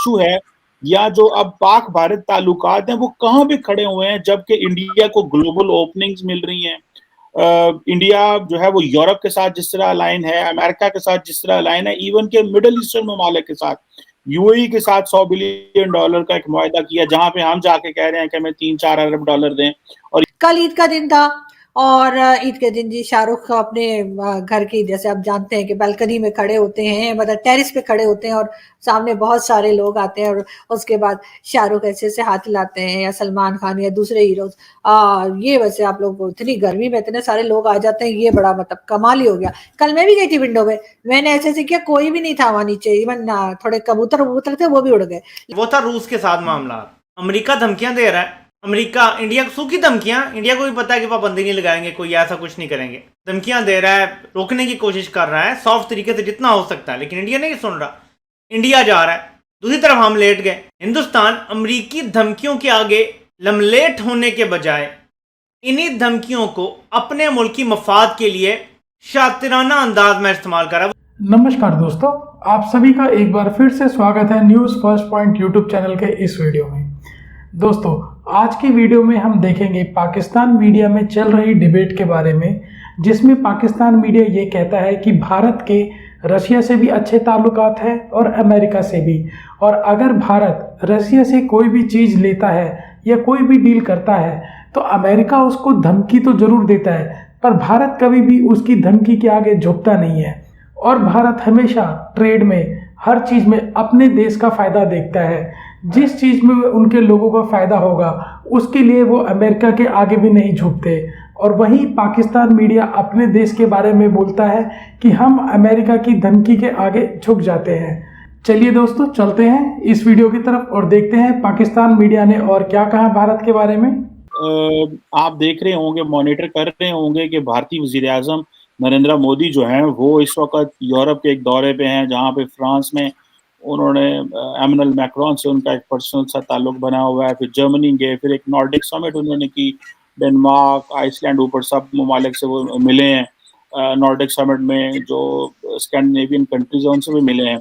Issue है या जो अब पाक भारत ताल्लुकात हैं वो कहाँ पे खड़े हुए हैं, जबकि इंडिया को ग्लोबल ओपनिंग्स मिल रही हैं। इंडिया जो है वो यूरोप के साथ जिस तरह अलाइन है, अमेरिका के साथ जिस तरह अलाइन है, इवन के मिडल ईस्टर्न ममालिक के साथ, यूएई के साथ $100 बिलियन का एक मुआहदा किया, जहां पे हम जाके कह रहे हैं कि हमें 3-4 अरब डॉलर दें। और कल ईद का दिन था और ईद के दिन जी शाहरुख अपने घर की, जैसे आप जानते हैं कि बालकनी में खड़े होते हैं, मतलब टेरिस पे खड़े होते हैं और सामने बहुत सारे लोग आते हैं और उसके बाद शाहरुख ऐसे ऐसे हाथ हिलाते हैं, या सलमान खान या दूसरे हीरोज। ये वैसे आप लोग को इतनी गर्मी में इतने सारे लोग आ जाते हैं, ये बड़ा मतलब कमाल ही हो गया। कल मैं भी गई थी विंडो में, मैंने ऐसे ऐसे किया, कोई भी नहीं था वहां नीचे, इवन थोड़े कबूतर वबूतर थे, वो भी उड़ गए। वो था रूस के साथ मामला। अमेरिका धमकियां दे रहा है, अमेरिका इंडिया को सूखी धमकियां, इंडिया को भी पता है कि पाबंदी नहीं लगाएंगे, कोई ऐसा कुछ नहीं करेंगे, धमकियां दे रहा है, रोकने की कोशिश कर रहा है सॉफ्ट तरीके से जितना हो सकता है, लेकिन इंडिया नहीं सुन रहा, इंडिया जा रहा है। दूसरी तरफ हम लेट गए। हिंदुस्तान अमरीकी धमकियों के आगे लमलेट होने के बजाय इन्हीं धमकियों को अपने मुल्क की मफाद के लिए शातिराना अंदाज में इस्तेमाल कर रहा है। नमस्कार दोस्तों, आप सभी का एक बार फिर से स्वागत है news first point YouTube channel के इस वीडियो में। दोस्तों, आज की वीडियो में हम देखेंगे पाकिस्तान मीडिया में चल रही डिबेट के बारे में, जिसमें पाकिस्तान मीडिया ये कहता है कि भारत के रशिया से भी अच्छे ताल्लुकात हैं और अमेरिका से भी, और अगर भारत रशिया से कोई भी चीज़ लेता है या कोई भी डील करता है तो अमेरिका उसको धमकी तो ज़रूर देता है, पर भारत कभी भी उसकी धमकी के आगे झुकता नहीं है। और भारत हमेशा ट्रेड में, हर चीज़ में अपने देश का फ़ायदा देखता है। जिस चीज़ में उनके लोगों का फ़ायदा होगा उसके लिए वो अमेरिका के आगे भी नहीं झुकते। और वहीं पाकिस्तान मीडिया अपने देश के बारे में बोलता है कि हम अमेरिका की धमकी के आगे झुक जाते हैं। चलिए दोस्तों, चलते हैं इस वीडियो की तरफ और देखते हैं पाकिस्तान मीडिया ने और क्या कहा भारत के बारे में। आप देख रहे होंगे, मॉनिटर कर रहे होंगे कि भारतीय वज़ीर-ए-आज़म नरेंद्र मोदी जो हैं वो इस वक्त यूरोप के एक दौरे पे हैं, जहाँ पे फ्रांस में उन्होंने एमेनुअल मैक्रोन से उनका एक पर्सनल सा ताल्लुक बना हुआ है। फिर जर्मनी गए, फिर एक नॉर्डिक समिट उन्होंने की, डेनमार्क, आइसलैंड, ऊपर सब ममालिक से वो मिले हैं। नॉर्डिक समिट में जो स्कैंडिनेवियन कंट्रीज हैं उनसे भी मिले हैं।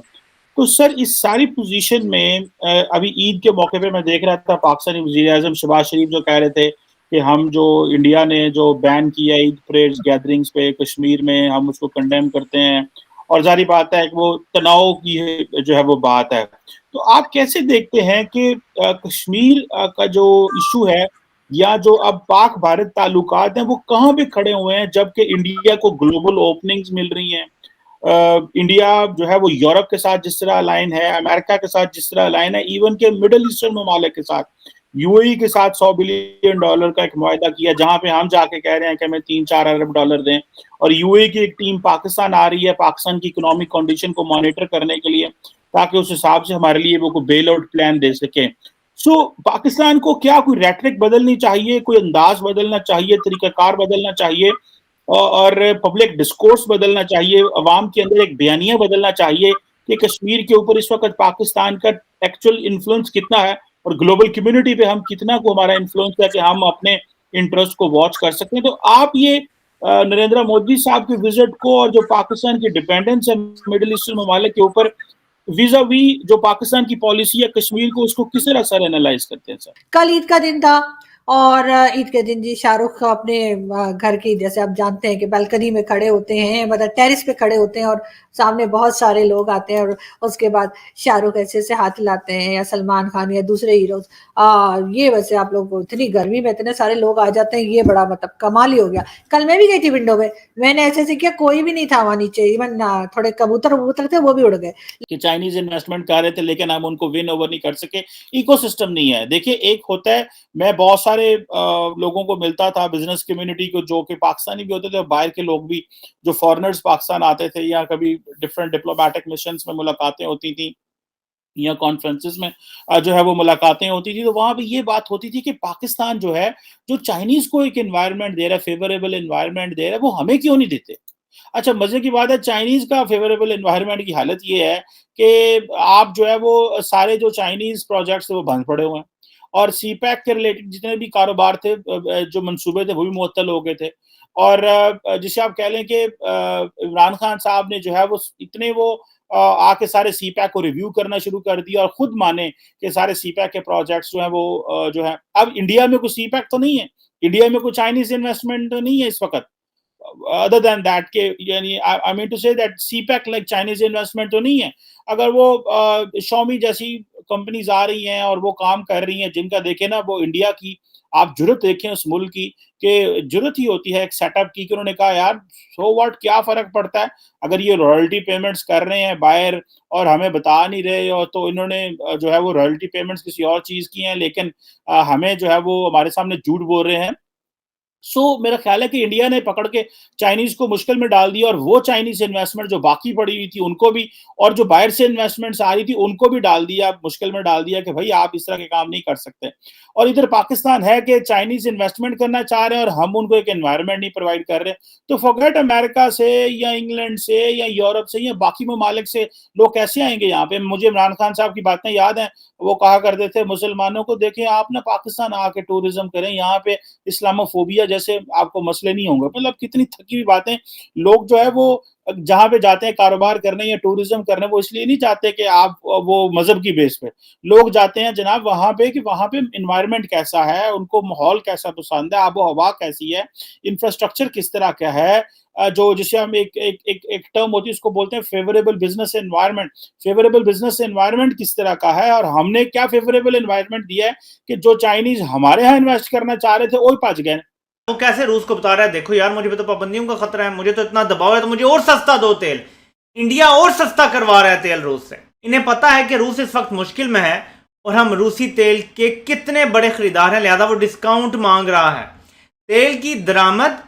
तो सर, इस सारी पोजीशन में अभी ईद के मौके पे मैं देख रहा था पाकिस्तानी वज़ीर-ए-आज़म शहबाज शरीफ जो कह रहे थे कि हम जो इंडिया ने जो बैन किया ईद परेड्स गैदरिंग्स पे कश्मीर में, हम उसको कंडेम करते हैं, और ज़ाहिर बात है कि वो तनाव की जो है वो बात है। तो आप कैसे देखते हैं कि कश्मीर का जो इशू है या जो अब पाक भारत ताल्लुकात हैं वो कहाँ पे खड़े हुए हैं, जबकि इंडिया को ग्लोबल ओपनिंग्स मिल रही हैं। इंडिया जो है वो यूरोप के साथ जिस तरह अलाइन है, अमेरिका के साथ जिस तरह अलाइन है, इवन के मिडल ईस्टर्न ममालिक के साथ, यूएई के साथ $100 बिलियन का एक मुआहदा किया, जहां पे हम जाके कह रहे हैं कि हमें 3-4 अरब डॉलर दें। और यूएई की एक टीम पाकिस्तान आ रही है पाकिस्तान की इकोनॉमिक कंडीशन को मॉनिटर करने के लिए, ताकि उस हिसाब से हमारे लिए वो बेल आउट प्लान दे सके। सो पाकिस्तान को क्या कोई रेटरिक बदलनी चाहिए, कोई अंदाज बदलना चाहिए, तरीकाकार बदलना चाहिए, और पब्लिक डिस्कोर्स बदलना चाहिए, अवाम के अंदर एक बयानिया बदलना चाहिए कि कश्मीर के ऊपर इस वक्त पाकिस्तान का एक्चुअल इन्फ्लुएंस कितना है और ग्लोबल कम्युनिटी पे हम कितना को हमारा इन्फ्लुएंस है कि हम अपने इंटरेस्ट को वॉच कर सकते हैं। तो आप ये नरेंद्र मोदी साहब के विजिट को और जो पाकिस्तान की डिपेंडेंस है मिडिल ईस्टर्न ममालिक के ऊपर वीजा वी जो पाकिस्तान की पॉलिसी है कश्मीर को, उसको किस तरह सर एनालाइज करते हैं सर? कल ईद का दिन था और ईद के दिन जी शाहरुख अपने घर की, जैसे आप जानते हैं कि बालकनी में खड़े होते हैं, मतलब टेरिस पे खड़े होते हैं और सामने बहुत सारे लोग आते हैं और उसके बाद शाहरुख ऐसे ऐसे हाथ हिलाते हैं, या सलमान खान या दूसरे हीरोज। ये वैसे आप लोग को इतनी गर्मी में इतने सारे लोग आ जाते हैं, ये बड़ा मतलब कमाल ही हो गया। कल मैं भी गई थी विंडो में, मैंने ऐसे ऐसे किया, कोई भी नहीं था वहां नीचे, इवन थोड़े कबूतर वबूतर थे, वो भी उड़ गए। कि चाइनीज इन्वेस्टमेंट कर रहे थे लेकिन हम उनको विन ओवर नहीं कर सके, इकोसिस्टम नहीं है। देखिए, एक होता है, मैं बहुत सारे लोगों को मिलता था बिजनेस कम्युनिटी को, जो कि पाकिस्तानी भी होते थे और बाहर के लोग भी, जो फॉरेनर्स पाकिस्तान आते थे, या कभी डिफरेंट डिप्लोमेटिक मिशंस में मुलाकातें होती थी या कॉन्फ्रेंसेस में जो है वो मुलाकातें होती थी, तो वहां पे ये बात होती थी कि पाकिस्तान जो है, जो चाइनीज को एक एनवायरनमेंट दे रहा है, फेवरेबल एनवायरनमेंट दे रहा है, वो हमें क्यों नहीं देते? अच्छा, मजे की बात है, चाइनीज का फेवरेबल एनवायरनमेंट की हालत ये है कि आप जो है वो सारे जो चाइनीज प्रोजेक्ट्स वो बंद पड़े हुए हैं, और सीपैक के रिलेटेड जितने भी कारोबार थे, जो मंसूबे थे, वो भी मुअत्तल हो गए थे। और जिसे आप कह लें कि इमरान खान साहब ने जो है वो इतने वो आके सारे सीपैक को रिव्यू करना शुरू कर दिया और खुद माने कि सारे सीपैक के प्रोजेक्ट्स जो हैं वो जो है, अब इंडिया में कोई सीपैक तो नहीं है, इंडिया में कोई चाइनीज इन्वेस्टमेंट तो नहीं है इस वक्त, other than that के यानी I mean to say that CPEC like Chinese investment तो नहीं है। अगर वो Xiaomi जैसी कंपनीज आ रही हैं और वो काम कर रही हैं, जिनका देखें ना, वो इंडिया की आप जुर्रत देखें उस मुल्क की, कि जुर्रत ही होती है एक सेटअप की, कि उन्होंने कहा यार सो व्हाट, क्या फर्क पड़ता है अगर ये रॉयल्टी पेमेंट्स कर रहे हैं बायर और हमें बता नहीं रहे, और तो इन्होंने जो है वो रॉयल्टी पेमेंट्स किसी और चीज की हैं, लेकिन हमें जो है वो हमारे सामने झूठ बोल रहे हैं। मेरा ख्याल है कि इंडिया ने पकड़ के चाइनीज को मुश्किल में डाल दिया, और वो चाइनीज इन्वेस्टमेंट जो बाकी पड़ी हुई थी उनको भी, और जो बाहर से इन्वेस्टमेंट्स आ रही थी उनको भी डाल दिया, मुश्किल में डाल दिया कि भाई आप इस तरह के काम नहीं कर सकते। और इधर पाकिस्तान है कि चाइनीज इन्वेस्टमेंट करना चाह रहे हैं और हम उनको एक एनवायरनमेंट नहीं प्रोवाइड कर रहे, तो फॉरगेट अमेरिका से या इंग्लैंड से या यूरोप से या बाकी ममालिक से लोग कैसे आएंगे यहाँ पे। मुझे इमरान खान साहब की बातें याद हैं, वो कहा करते थे मुसलमानों को देखें आप ना पाकिस्तान आके टूरिज्म करें, यहाँ पे इस्लामोफोबिया जैसे आपको मसले नहीं होंगे। मतलब कितनी थकी हुई बातें। लोग जो है वो जहां पे जाते हैं कारोबार करने या टूरिज्म करने, वो इसलिए नहीं चाहते कि आप वो मजहब की बेस पे, लोग जाते हैं जनाब वहां पे कि वहां पे एनवायरनमेंट कैसा है, उनको माहौल कैसा पसंद है, आबो हवा कैसी है, इंफ्रास्ट्रक्चर किस तरह का है, जो जिसे हम एक टर्म होती है उसको बोलते हैं favourable business environment. Favourable business environment किस तरह का है, और हमने क्या फेवरेबल एनवायरनमेंट दिया है कि जो चाइनीज हमारे यहाँ इन्वेस्ट करना चाह रहे थे वो ही पच गए। वो कैसे रूस को बता रहा है, देखो यार मुझे तो पाबंदियों का खतरा है, मुझे तो इतना दबाव है, तो मुझे और सस्ता दो तेल। इंडिया और सस्ता करवा रहा है तेल रूस से। इन्हें पता है कि रूस इस वक्त मुश्किल में है और हम रूसी तेल के कितने बड़े खरीदार हैं, लिहाजा वो डिस्काउंट मांग रहा है। तेल की दरामद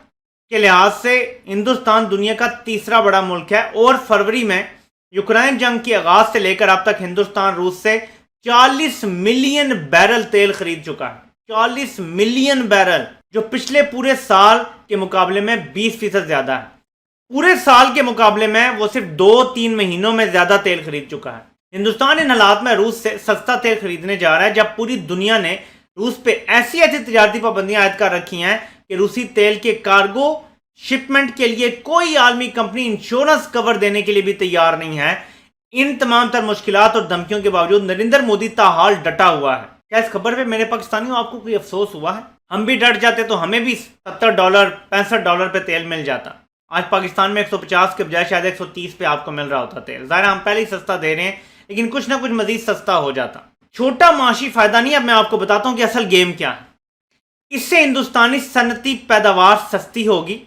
के लिहाज से हिंदुस्तान दुनिया का तीसरा बड़ा मुल्क है, और फरवरी में यूक्रेन जंग के आगाज से लेकर अब तक हिंदुस्तान रूस से 40 मिलियन बैरल तेल खरीद चुका है। 40 मिलियन बैरल, जो पिछले पूरे साल के मुकाबले में 20% ज्यादा है। पूरे साल के मुकाबले में वो सिर्फ 2-3 महीनों में ज्यादा तेल खरीद चुका है। हिंदुस्तान इन हालात में रूस से सस्ता तेल खरीदने जा रहा है, जब पूरी दुनिया ने रूस पे ऐसी ऐसी तजारती पाबंदियां आयद कर रखी हैं कि रूसी तेल के कार्गो शिपमेंट के लिए कोई आलमी कंपनी इंश्योरेंस कवर देने के लिए भी तैयार नहीं है। इन तमाम तर मुश्किलात और धमकियों के बावजूद नरेंद्र मोदी ताहाल डटा हुआ है। क्या इस खबर पे मेरे पाकिस्तानियों आपको कोई अफसोस हुआ है? हम भी डट जाते तो हमें भी $70 $65 पे तेल मिल जाता। आज पाकिस्तान में 150 के बजाय शायद 130 पे आपको मिल रहा होता तेल। ज़ाहिर हम पहले ही सस्ता दे रहे हैं, लेकिन कुछ ना कुछ मजीद सस्ता हो जाता। छोटा माशी फायदा नहीं। अब मैं आपको बताता हूं कि असल गेम क्या है। इससे हिंदुस्तानी सनती पैदावार सस्ती होगी,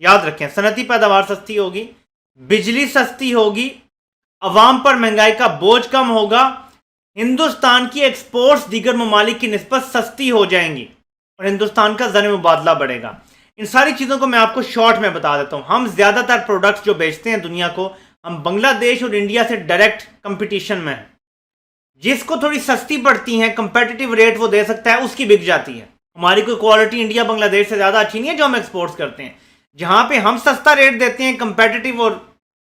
याद रखें, सनती पैदावार सस्ती होगी, बिजली सस्ती होगी, अवाम पर महंगाई का बोझ कम होगा, हिंदुस्तान की एक्सपोर्ट्स दीगर ममालिक की निस्बत सस्ती हो जाएंगी और हिंदुस्तान का ज़र मुबादला बढ़ेगा। इन सारी चीज़ों को मैं आपको शॉर्ट में बता देता हूँ। हम ज़्यादातर प्रोडक्ट्स जो बेचते हैं दुनिया को, हम बांग्लादेश और इंडिया से डायरेक्ट कंपटीशन में हैं। जिसको थोड़ी सस्ती पड़ती हैं, कंपेटिटिव रेट वो दे सकता है, उसकी बिक जाती है। हमारी कोई क्वालिटी इंडिया बांग्लादेश से ज़्यादा अच्छी नहीं है जो हम एक्सपोर्ट्स करते हैं। जहाँ पे हम सस्ता रेट देते हैं, कंपेटिटिव और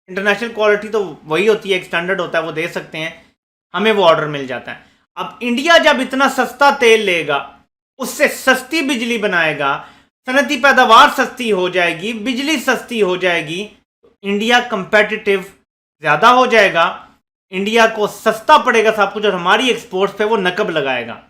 इंटरनेशनल क्वालिटी तो वही होती है, एक स्टैंडर्ड होता है, वो दे सकते हैं, हमें वो ऑर्डर मिल जाता है। अब इंडिया जब इतना सस्ता तेल लेगा, उससे सस्ती बिजली बनाएगा, सनती पैदावार सस्ती हो जाएगी, बिजली सस्ती हो जाएगी, इंडिया कंपेटिटिव ज़्यादा हो जाएगा, इंडिया को सस्ता पड़ेगा सब कुछ, और हमारी एक्सपोर्ट्स पे वो नकब लगाएगा।